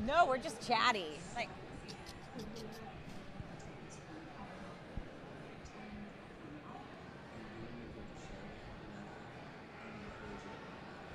No, we're just chatty. Like.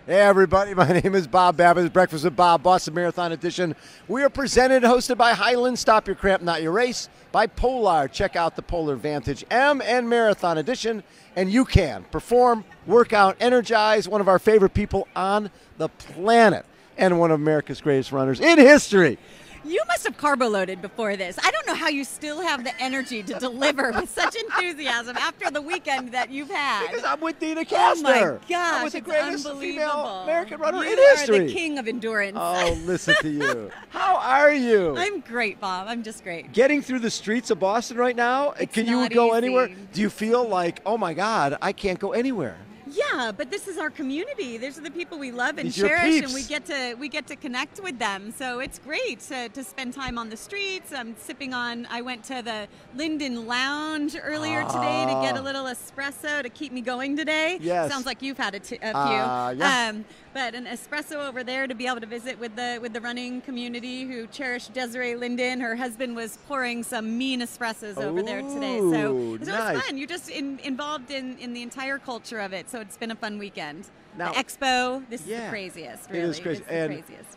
Hey everybody, my name is Bob Babbitt, Breakfast with Bob, Boston Marathon Edition. We are presented and hosted by Hyland, Stop Your Cramp, Not Your Race, by Polar. Check out the Polar Vantage M and Marathon Edition, and UCAN. Perform, work out, energize, one of our favorite people on the planet, and one of America's greatest runners in history. You must have carbo-loaded before this. I don't know how you still have the energy to deliver with such enthusiasm after the weekend that you've had. Because I'm with Deena Kastor. Oh my gosh, I'm with the greatest female American runner in You history. are the king of endurance. Oh, listen to you. How are you? I'm great, Bob. I'm just great. Getting through the streets of Boston right now, can you not go easy. anywhere? Do you feel like, oh my God, I can't go anywhere? Yeah, but this is our community. These are the people we love and These are your cherish, peeps. and we get to connect with them. So it's great to spend time on the streets. I'm sipping on. I went to the Linden Lounge earlier today to get a little espresso to keep me going today. Yes. Sounds like you've had a few. Yeah. But an espresso over there to be able to visit with the running community who cherish Desiree Linden. Her husband was pouring some mean espressos over there today. So it was nice. fun. You're just involved in the entire culture of it. So it's been a fun weekend. Now- the expo, this is Yeah. the craziest, really. It is crazy. It's the And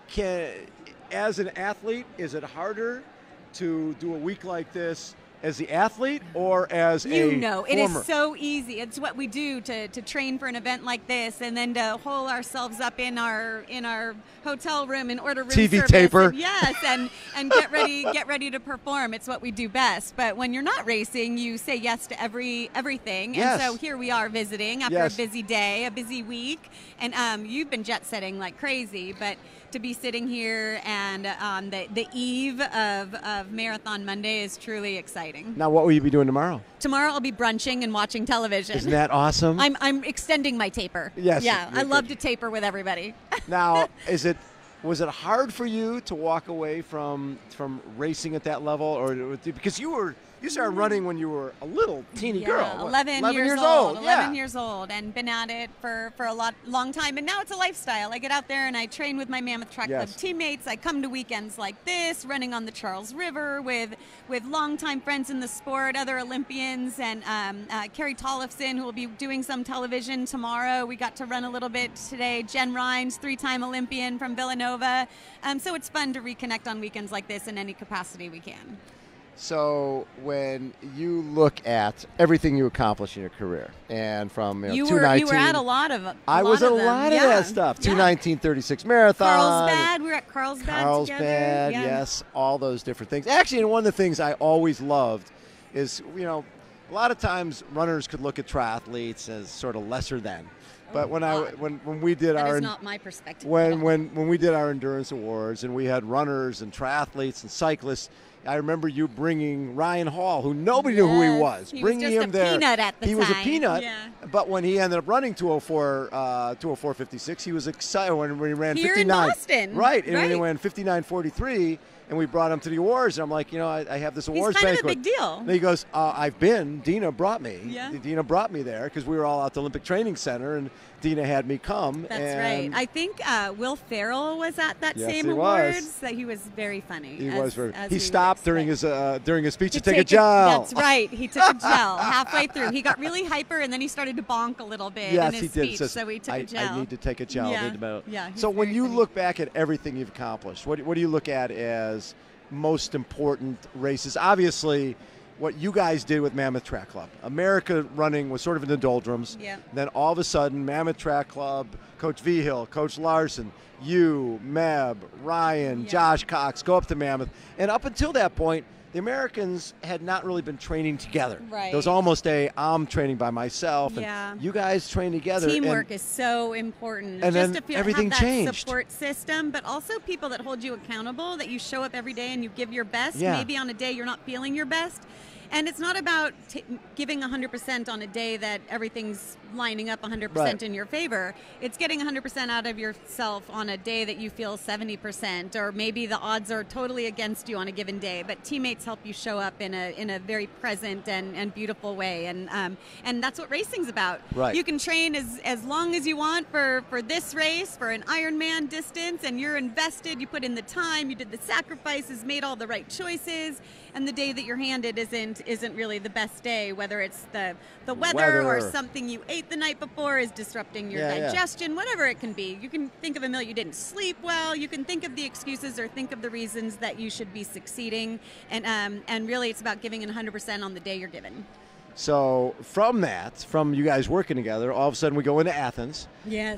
craziest. as an athlete, is it harder to do a week like this as the athlete or as a You know, it former? is so easy. It's what we do to train for an event like this, and then to hole ourselves up in our hotel room and order room TV service. taper. And, yes, and get ready to perform. It's what we do best. But when you're not racing, you say yes to everything. Yes. And so here we are visiting after Yes. a busy day, a busy week, and you've been jet setting like crazy, but to be sitting here and on the eve of Marathon Monday is truly exciting. Now, what will you be doing tomorrow? Tomorrow I'll be brunching and watching television. Isn't that awesome? I'm extending my taper. Yes. Yeah, I love to taper with everybody. Now, was it hard for you to walk away from racing at that level, or because you started running when you were a little teeny girl, what, 11 years old. 11 yeah. years old, and been at it for a long time. And now it's a lifestyle. I get out there and I train with my Mammoth Track Club Yes. teammates. I come to weekends like this, running on the Charles River with longtime friends in the sport, other Olympians, and Carrie Tollefson, who will be doing some television tomorrow. We got to run a little bit today. Jen Rines, 3-time Olympian from Villanova. So it's fun to reconnect on weekends like this in any capacity we can. So when you look at everything you accomplished in your career, and from You 219, were at a lot of I was of a them. lot of Yeah. that stuff. Yeah. 219.36 marathon. Carlsbad. We were at Carlsbad together. Yeah. Yes, all those different things. Actually, and one of the things I always loved is, a lot of times runners could look at triathletes as sort of lesser than. But when we did That is not my perspective. when we did our endurance awards and we had runners and triathletes and cyclists, I remember you bringing Ryan Hall, who nobody knew who he was, bringing was just him a there. peanut at the he was a time. peanut, Yeah. but when he ended up running 204.56, he was excited when he ran Here 59. in Boston. Right, and when he Right. ran 59.43, and we brought him to the awards, and I'm like, I have this awards He's kind banquet. of a big deal. And he goes, I've been. Deena brought me. Yeah. Deena brought me there because we were all at the Olympic Training Center, and Deena had me come. That's and right. I think Will Ferrell was at that Yes, same he awards. was. So he was very funny. He as- was very. as He we stopped would during expect. his speech to take a gel. That's right. He took a gel halfway through. He got really hyper, and then he started to bonk a little bit Yes, in his he did. speech. Says, So he took I, a gel. I need to take a gel. Yeah. Need to- Yeah, he's So when very you funny. look back at everything you've accomplished, what do you look at as most important races? Obviously, what you guys did with Mammoth Track Club. America running was sort of in the doldrums. Yeah. Then all of a sudden, Mammoth Track Club, Coach Vigil, Coach Larson, you, Meb, Ryan, Yeah. Josh Cox go up to Mammoth. And up until that point, the Americans had not really been training together. Right. There was almost I'm training by myself. Yeah. And you guys train together. Teamwork and is so important. and just then to feel, everything have that changed. support system, but also people that hold you accountable, that you show up every day and you give your best. Yeah. Maybe on a day you're not feeling your best. And it's not about giving 100% on a day that everything's lining up 100% Right. in your favor. It's getting 100% out of yourself on a day that you feel 70%, or maybe the odds are totally against you on a given day. But teammates help you show up in a very present and beautiful way, and that's what racing's about. Right. You can train as long as you want for this race, for an Ironman distance, and you're invested. You put in the time, you did the sacrifices, made all the right choices, and the day that you're handed isn't really the best day, whether it's the weather or something you ate the night before is disrupting your digestion, whatever it can be. You can think of a meal you didn't sleep well, you can think of the excuses or think of the reasons that you should be succeeding, and really it's about giving it 100% on the day you're given. So from you guys working together, all of a sudden we go into Athens. Yes.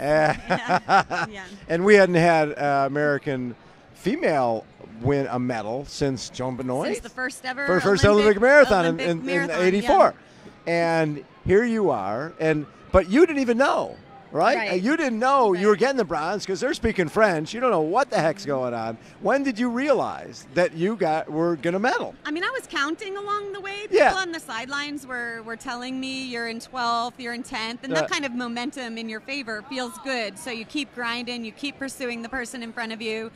Yeah. And we hadn't had American female win a medal since Joan Benoit. Since the first ever Olympic marathon in marathon, 84. Yeah. And here you are, but you didn't even know, right? You didn't know you were getting the bronze because they're speaking French. You don't know what the heck's going on. When did you realize that you were going to medal? I mean, I was counting along the way. People on the sidelines were telling me you're in 12th, you're in 10th, and that kind of momentum in your favor feels good. So you keep grinding, you keep pursuing the person in front of you.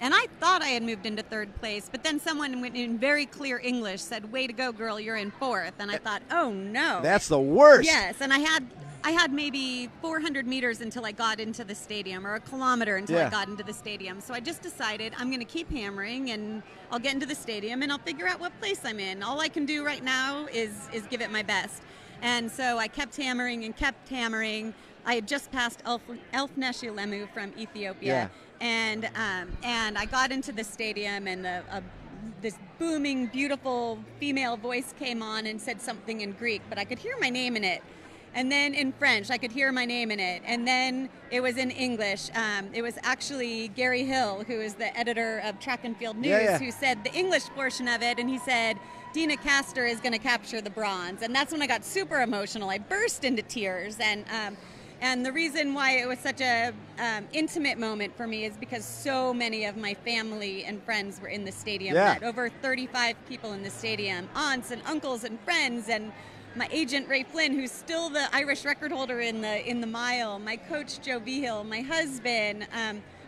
And I thought I had moved into third place, but then someone in very clear English said, "Way to go, girl, you're in 4th." And I thought, oh no. That's the worst. Yes, and I had maybe 400 meters until I got into the stadium, or a kilometer until I got into the stadium. So I just decided I'm going to keep hammering, and I'll get into the stadium, and I'll figure out what place I'm in. All I can do right now is give it my best. And so I kept hammering and kept hammering. I had just passed Elfneshielemu from Ethiopia. And I got into the stadium, and this booming, beautiful female voice came on and said something in Greek, but I could hear my name in it. And then in French, I could hear my name in it. And then it was in English. It was actually Gary Hill, who is the editor of Track and Field News, who said the English portion of it, and he said, "Deena Kastor is going to capture the bronze." And that's when I got super emotional. I burst into tears, and the reason why it was such a intimate moment for me is because so many of my family and friends were in the stadium. Over 35 people in the stadium, aunts and uncles and friends, and my agent Ray Flynn, who's still the Irish record holder in the mile, my coach Joe Vigil, my husband.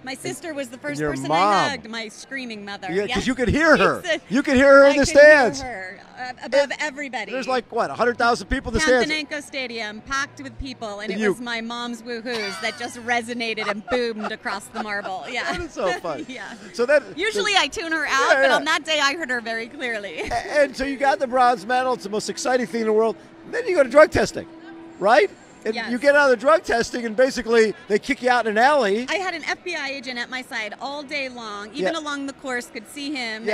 My sister was the first person I hugged, my screaming mother. Yeah, because you could hear her. You could hear her in the stands. I could hear her above everybody. There's like, 100,000 people in the stands? Pantanenko Stadium, packed with people, and it was my mom's woohoos that just resonated and boomed across the marble. Yeah. That is so fun. Yeah. So that usually I tune her out, but on that day I heard her very clearly. And so you got the bronze medal. It's the most exciting thing in the world. Then you go to drug testing, right? And you get out of the drug testing, and basically they kick you out in an alley. I had an FBI agent at my side all day long, even along the course, could see him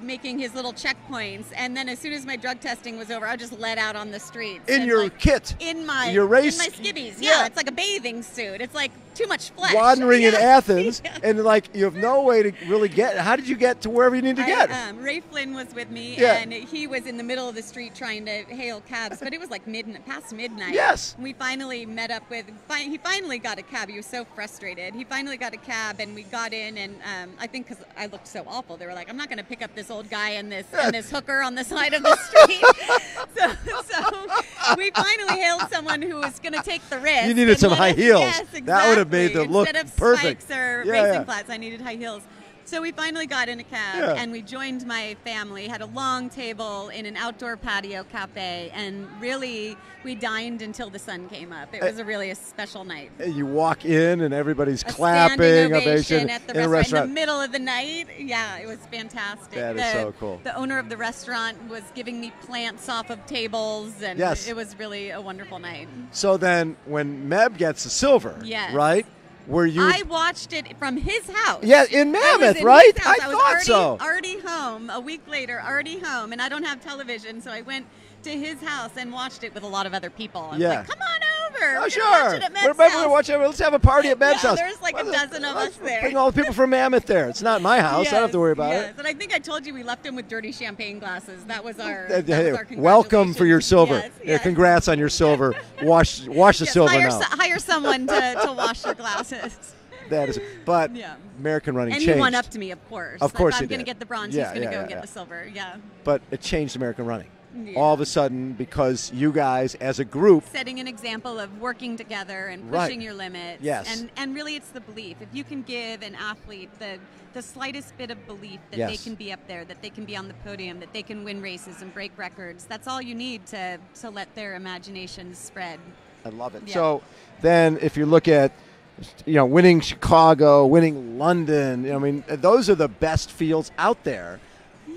making his little checkpoints. And then as soon as my drug testing was over, I just let out on the streets. In your kit. In my race. In my skivvies. Yeah, it's like a bathing suit. It's like too much flesh. Wandering in Athens, and you have no way to really get. How did you get to wherever you need to get? Ray Flynn was with me, and he was in the middle of the street trying to hail cabs, but it was like past midnight. Yes. We finally met up with. He finally got a cab. He was so frustrated. He finally got a cab, and we got in, and I think because I looked so awful, they were like, "I'm not going to pick up this old guy and this hooker on the side of the street." so we finally hailed someone who was going to take the risk. You needed some high heels. Yes, exactly. That would have made the look instead of perfect. Spikes or racing flats, I needed high heels. So we finally got in a cab, and we joined my family, had a long table in an outdoor patio cafe, and really we dined until the sun came up. It was really a special night. You walk in, and everybody's a standing ovation at the in a restaurant. in the middle of the night. Yeah, it was fantastic. That is so cool. The owner of the restaurant was giving me plants off of tables, and it was really a wonderful night. So then when Meb gets the silver, right? I watched it from his house. Yeah, in Mammoth, right? I thought so. Already home, a week later, already home, and I don't have television, so I went to his house and watched it with a lot of other people. I was like, come on over. Oh, sure. Let's have a party at Meb's house. There's like a dozen of us there. Bring all the people from Mammoth there. It's not my house. I don't have to worry about it. And I think I told you we left him with dirty champagne glasses. That was our welcome for your silver. Congrats on your silver. Wash the silver now. Hire someone to wash your glasses. That is, but American running changed. And he won up to me, of course. Of course, if I'm going to get the bronze, he's going to go and get the silver. Yeah. But it changed American running. all of a sudden because you guys as a group setting an example of working together and Right. pushing your limits. Yes. And really it's the belief. If you can give an athlete the slightest bit of belief that Yes. they can be up there, that they can be on the podium, that they can win races and break records, that's all you need to let their imaginations spread. I love it. Yeah. So then if you look at, winning Chicago, winning London, I mean, those are the best fields out there.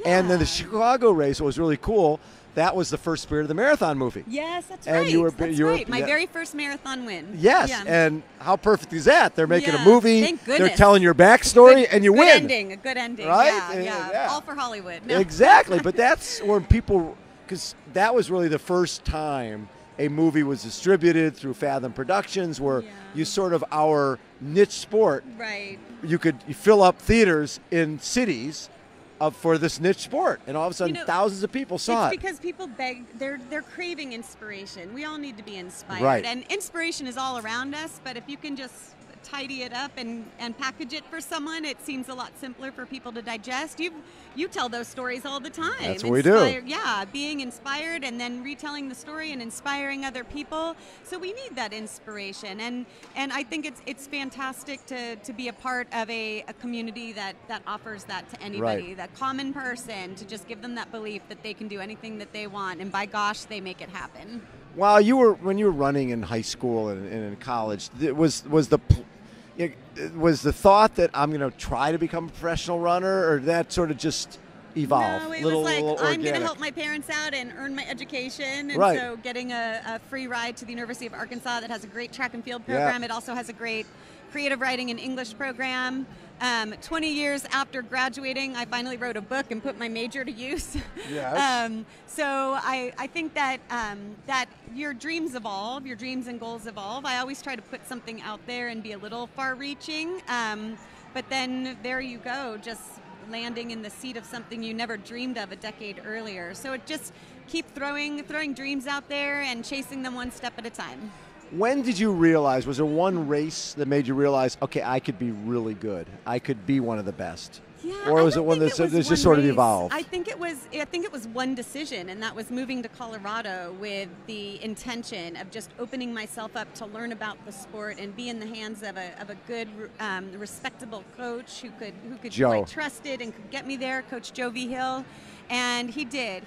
And then the Chicago race was really cool. That was the first Spirit of the Marathon movie. Yes, that's And right. you were- That's you were- right. My yeah. very first marathon win. Yes, Yeah. and how perfect is that? They're making a Yeah. movie, Thank they're goodness. telling your backstory, and you good win. A good ending. Right? Yeah. All for Hollywood. No. Exactly, but that's when people, because that was really the first time a movie was distributed through Fathom Productions, where Yeah. you sort of our niche sport, Right. you fill up theaters in cities for this niche sport, and all of a sudden thousands of people saw It's it. because people they're craving inspiration. We all need to be inspired. Right. And inspiration is all around us, but if you can just tidy it up and package it for someone, it seems a lot simpler for people to digest. You tell those stories all the time. That's what we do. Yeah, being inspired and then retelling the story and inspiring other people. So we need that inspiration, and I think it's fantastic to be a part of a community that offers that to anybody, Right. that common person, to just give them that belief that they can do anything that they want, and by gosh, they make it happen. When you were running in high school and in college, was the thought that I'm going to try to become a professional runner, or that sort of just evolved? No, it little, was like, little I'm going to organic? help my parents out and earn my education. And Right. so getting a free ride to the University of Arkansas that has a great track and field Yeah. program. It also has a great creative writing and English program. 20 years after graduating, I finally wrote a book and put my major to use. Yes. So I think that that your dreams evolve, your dreams and goals evolve. I always try to put something out there and be a little far-reaching, but then there you go, just landing in the seat of something you never dreamed of a decade earlier. So it just keep throwing dreams out there and chasing them one step at a time. When did you realize, was there one race that made you realize, okay, I could be really good, I could be one of the best? Yeah, Or was I it don't one think that it was just one sort of race. evolved? I think it was one decision, and that was moving to Colorado with the intention of just opening myself up to learn about the sport and be in the hands of a good, respectable coach who I trusted and could get me there, Coach Joe Vigil, and he did.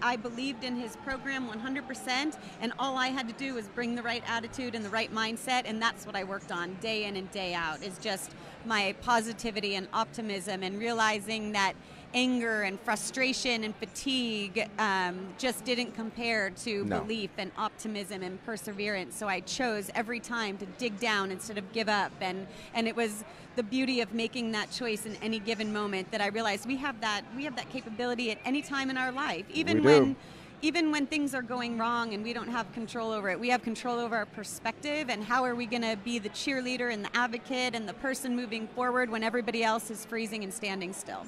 I believed in his program 100%, and all I had to do was bring the right attitude and the right mindset, and that's what I worked on day in and day out, is just my positivity and optimism, and realizing that anger and frustration and fatigue just didn't compare to belief and optimism and perseverance. So I chose every time to dig down instead of give up, and it was the beauty of making that choice in any given moment that I realized we have that capability at any time in our life, even when things are going wrong and we don't have control over it. We have control over our perspective, and how are we going to be the cheerleader and the advocate and the person moving forward when everybody else is freezing and standing still.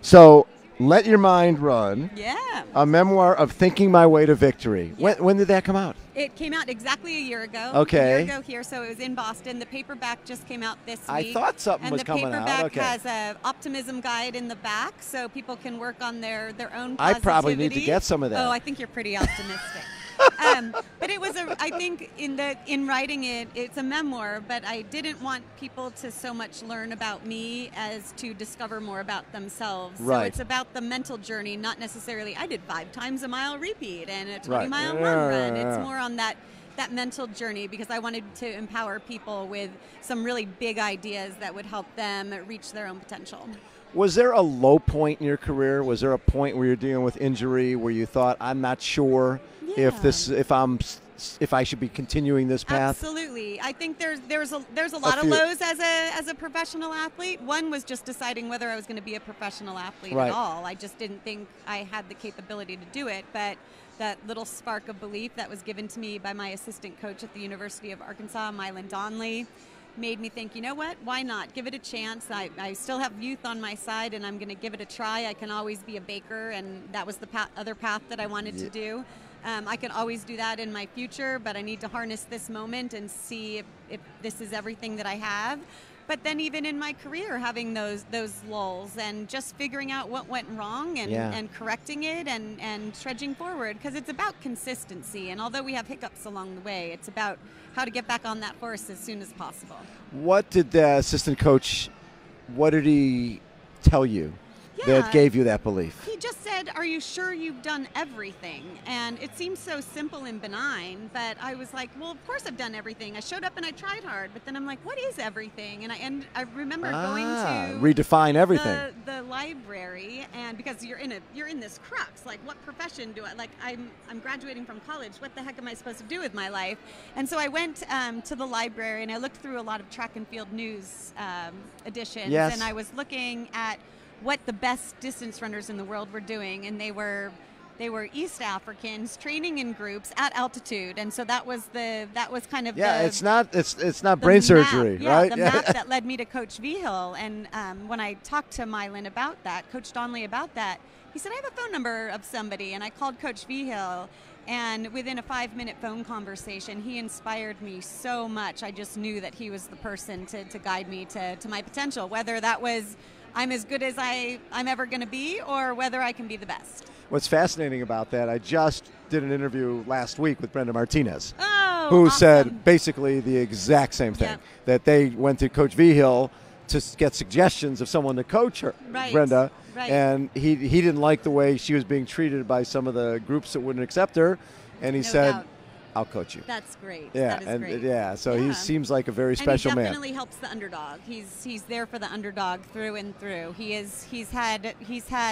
So, Let Your Mind Run. Yeah. A memoir of thinking my way to victory. Yeah. When did that come out? It came out exactly a year ago. Okay. A year ago here, so it was in Boston. The paperback just came out this week. I thought something was coming out. And the paperback Okay. has an optimism guide in the back, so people can work on their own positivity. I probably need to get some of that. Oh, I think you're pretty optimistic. But it was I think in writing it, it's a memoir, but I didn't want people to so much learn about me as to discover more about themselves. Right. So it's about the mental journey, not necessarily I did 5 times a mile repeat and a 20 Right. mile Yeah, run run. yeah. It's more on that mental journey, because I wanted to empower people with some really big ideas that would help them reach their own potential. Was there a low point in your career? Was there a point where you're dealing with injury where you thought, I'm not sure if I should be continuing this path? Absolutely. I think there's a lot of lows as a professional athlete. One was just deciding whether I was going to be a professional athlete Right. at all. I just didn't think I had the capability to do it, but that little spark of belief that was given to me by my assistant coach at the University of Arkansas, Mylan Donley, made me think, you know what, why not? Give it a chance. I still have youth on my side, and I'm going to give it a try. I can always be a baker, and that was the other path that I wanted to do. I can always do that in my future, but I need to harness this moment and see if this is everything that I have. But then even in my career, having those lulls and just figuring out what went wrong and correcting it and trudging forward, because it's about consistency. And although we have hiccups along the way, it's about how to get back on that horse as soon as possible. What did the assistant coach, what did he tell you that gave you that belief? He just said, "Are you sure you've done everything?" And it seems so simple and benign, but I was like, well, of course I've done everything. I showed up and I tried hard, but then I'm like, what is everything? And I remember going to redefine everything. The library, and because you're in this crux, like, what profession do I, like, I'm graduating from college, what the heck am I supposed to do with my life? And so I went to the library and I looked through a lot of track and field news editions, and I was looking at what the best distance runners in the world were doing, and they were East Africans training in groups at altitude, and so that was kind of it's not brain surgery, right? The map that led me to Coach Vigil. And when I talked to Mylan about that, Coach Donnelly about that, he said, I have a phone number of somebody, and I called Coach Vigil. And within a 5-minute phone conversation, he inspired me so much. I just knew that he was the person to guide me to my potential, whether that was I'm as good as I'm ever going to be, or whether I can be the best. What's fascinating about that, I just did an interview last week with Brenda Martinez, who said basically the exact same thing, that they went to Coach Vigil to get suggestions of someone to coach her, Brenda, and he didn't like the way she was being treated by some of the groups that wouldn't accept her, and he said, I'll coach you. That's great. Yeah, that is great. He seems like a very special man. And he definitely helps the underdog. He's there for the underdog through and through. He's had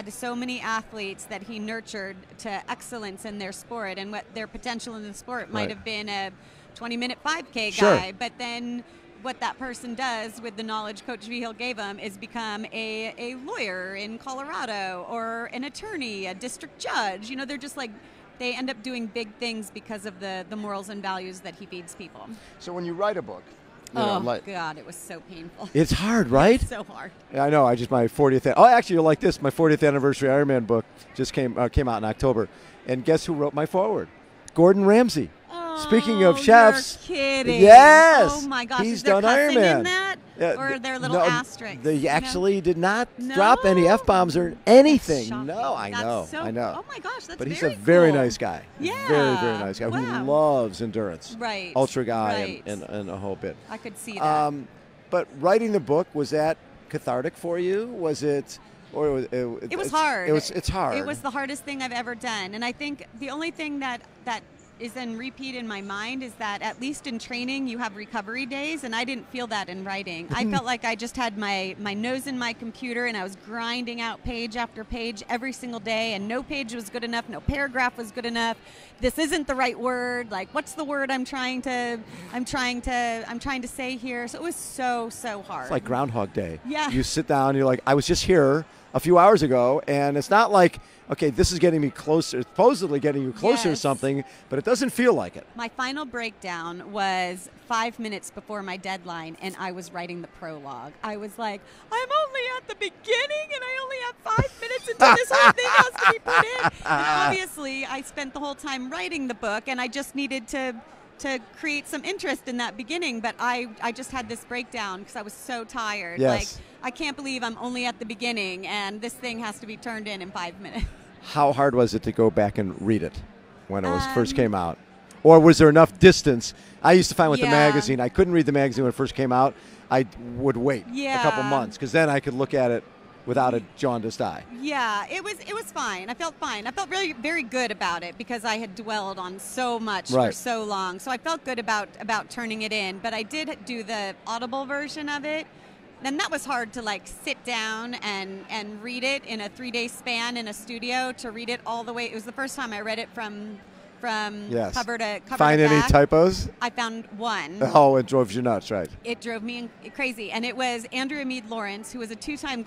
so many athletes that he nurtured to excellence in their sport, and what their potential in the sport might have been a 20-minute 5K guy, but then what that person does with the knowledge Coach Vigil gave him is become a lawyer in Colorado, or an attorney, a district judge. You know, they're just like, they end up doing big things because of the morals and values that he feeds people. So when you write a book, God, it was so painful. It's hard, right? It's so hard. I know. I just my 40th. Oh, actually, you'll like this. My 40th anniversary Ironman book just came out in October, and guess who wrote my foreword? Gordon Ramsay. Speaking of chefs, you're kidding. Yes. Oh my gosh, he's is there done cussing Ironman. in that? Or their little asterisks? They actually did not drop any F-bombs or anything. No, I know. Oh my gosh, that's But he's very a very cool. nice guy. Yeah. Very, very nice guy who loves endurance. Right. Ultra guy and a whole bit. I could see that. But writing the book, was that cathartic for you? Was it... Or it was hard. It's hard. It was the hardest thing I've ever done. And I think the only thing that is then repeat in my mind is that at least in training you have recovery days, and I didn't feel that in writing. I felt like I just had my nose in my computer, and I was grinding out page after page every single day, and no page was good enough, no paragraph was good enough. This isn't the right word. Like, what's the word I'm trying to say here? So it was so hard. It's like Groundhog Day. Yeah. You sit down, you're like, I was just here a few hours ago, and it's not like, okay, this is getting me closer, supposedly getting you closer to something, but it doesn't feel like it. My final breakdown was 5 minutes before my deadline, and I was writing the prologue. I was like, I'm only at the beginning, and I only have 5 minutes until this whole thing has to be put in. And obviously, I spent the whole time writing the book, and I just needed to create some interest in that beginning, but I just had this breakdown because I was so tired. Yes. Like, I can't believe I'm only at the beginning, and this thing has to be turned in 5 minutes. How hard was it to go back and read it when it first came out? Or was there enough distance? I used to find with the magazine, I couldn't read the magazine when it first came out. I would wait a couple months, because then I could look at it without a jaundiced eye. Yeah, it was fine. I felt fine. I felt really very good about it because I had dwelled on so much for so long. So I felt good about turning it in. But I did do the Audible version of it. And that was hard to like sit down and read it in a 3-day span in a studio, to read it all the way. It was the first time I read it from cover to cover. Find to any back. Typos? I found one. Oh, it drove you nuts, right? It drove me crazy. And it was Andrea Mead Lawrence, who was a 2-time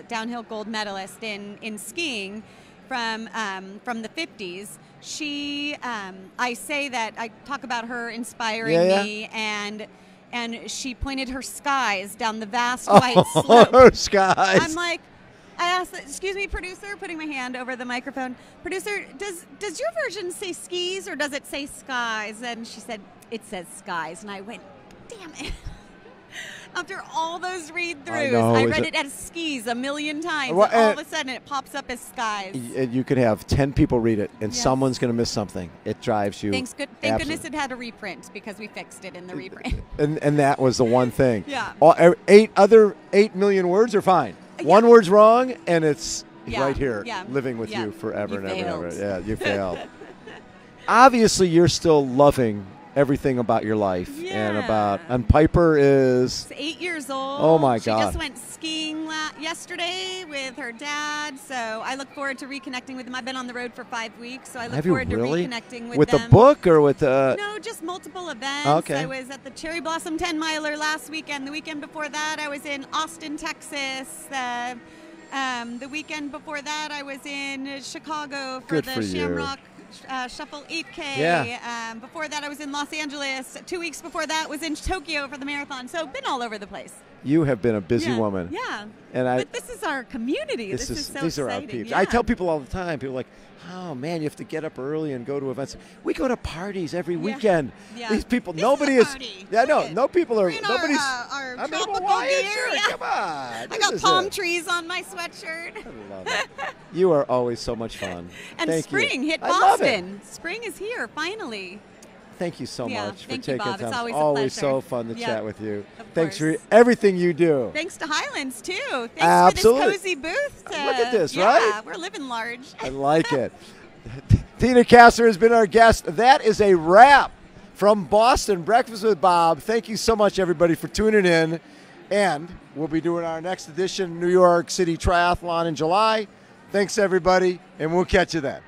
downhill gold medalist in skiing from the 50s. She, I say that, I talk about her inspiring me, and she pointed her skies down the vast white slope. Her skies. I'm like, I asked, excuse me, producer, putting my hand over the microphone. Producer, does your version say skis or does it say skies? And she said, it says skies. And I went, damn it. After all those read-throughs, know, I read it as skis a million times, Well, and all of a sudden it pops up as skies. You could have 10 people read it, and Yes. someone's going to miss something. It drives you. Thank goodness it had a reprint, because we fixed it in the reprint. And that was the one thing. Yeah. All, 8 million words are fine. Yeah. One word's wrong, and it's Yeah. right here, Yeah. living with Yeah. you forever You and ever and failed. ever. Yeah, you failed. Obviously, you're still loving everything about your life, and Piper is. She's 8 years old. Oh, my She God. just went skiing yesterday with her dad, so I look forward to reconnecting with them. I've been on the road for 5 weeks, so I look Have you forward really? to reconnecting with With them. the book or with the? No, just multiple events. Okay. I was at the Cherry Blossom 10 Miler last weekend. The weekend before that, I was in Austin, Texas. The weekend before that, I was in Chicago for Good the for you. Shamrock Shuffle 8K. Yeah. Before that, I was in Los Angeles. 2 weeks before that, was in Tokyo for the marathon. So been all over the place. You have been a busy woman. Yeah. And but this is our community. This is so these are our exciting. peeps. Yeah. I tell people all the time. People are like, oh man, you have to get up early and go to events. We go to parties every weekend. Yeah. These people, This nobody is a is. party. Yeah, no, Look at- no people are. We're in Nobody's. our I mean, tropical why is gear. it? Yeah. Come on. I this got is palm it. trees on my sweatshirt. I love it. You are always so much fun. And Thank spring you. hit I love it. Boston. Spring is here, finally. Thank you so Yeah, much for thank you, taking Bob. time. It's always a so pleasure. fun to Yeah, chat with you. of Thanks for course. everything you do. Thanks to Hyland's, too. Thanks Absolutely. for this cozy booth. Look at this, yeah, right? We're living large. I like it. Deena Kastor has been our guest. That is a wrap from Boston Breakfast with Bob. Thank you so much, everybody, for tuning in. And we'll be doing our next edition, New York City Triathlon in July. Thanks, everybody, and we'll catch you then.